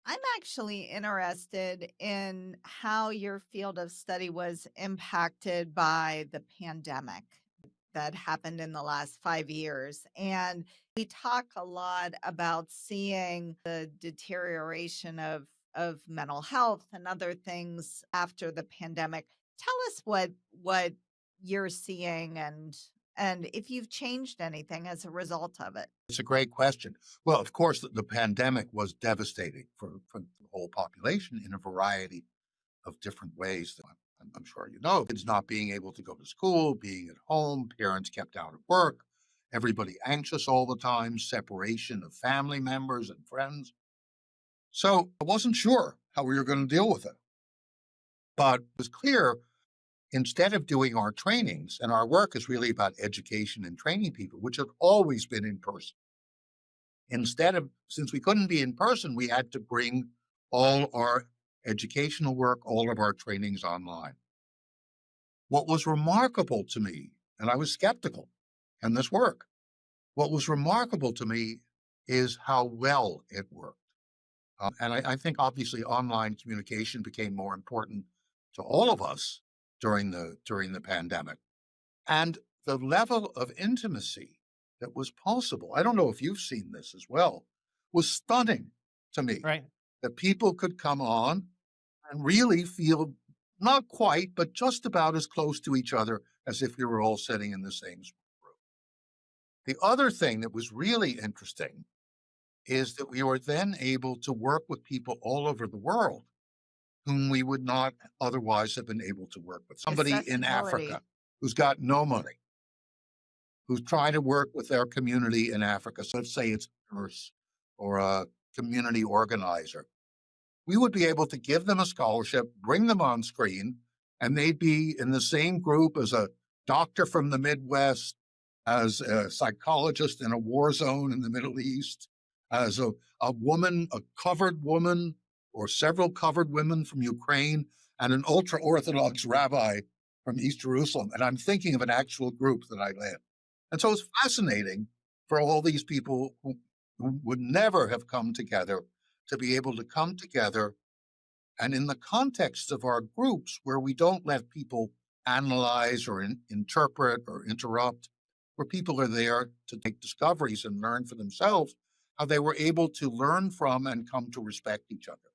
I'm actually interested in how your field of study was impacted by the pandemic that happened in the last 5 years. And we talk a lot about seeing the deterioration of mental health and other things after the pandemic. Tell us what you're seeing and if you've changed anything as a result of it. It's a great question. Well, of course, the pandemic was devastating for the whole population in a variety of different ways that I'm sure you know. Kids not being able to go to school, being at home, parents kept out of work, everybody anxious all the time, separation of family members and friends. So I wasn't sure how we were going to deal with it. But it was clear instead of doing our trainings, and our work is really about education and training people, which have always been in person. Since we couldn't be in person, we had to bring all our educational work, all of our trainings online. What was remarkable to me, and I was skeptical in this work, what was remarkable to me is how well it worked. And I think obviously online communication became more important to all of us during the pandemic. And the level of intimacy that was possible, I don't know if you've seen this as well, was stunning to me. Right. That people could come on and really feel not quite, but just about as close to each other as if we were all sitting in the same room. The other thing that was really interesting is that we were then able to work with people all over the world whom we would not otherwise have been able to work with. Somebody in Africa Accessibility. who's got no money, who's trying to work with their community in Africa. So let's say it's a nurse or a community organizer. We would be able to give them a scholarship, bring them on screen, and they'd be in the same group as a doctor from the Midwest, as a psychologist in a war zone in the Middle East, as a woman, a covered woman, or several covered women from Ukraine, and an ultra Orthodox rabbi from East Jerusalem. And I'm thinking of an actual group that I led. And so it's fascinating for all these people who would never have come together to be able to come together. And in the context of our groups, where we don't let people analyze or interpret or interrupt, where people are there to make discoveries and learn for themselves, how they were able to learn from and come to respect each other.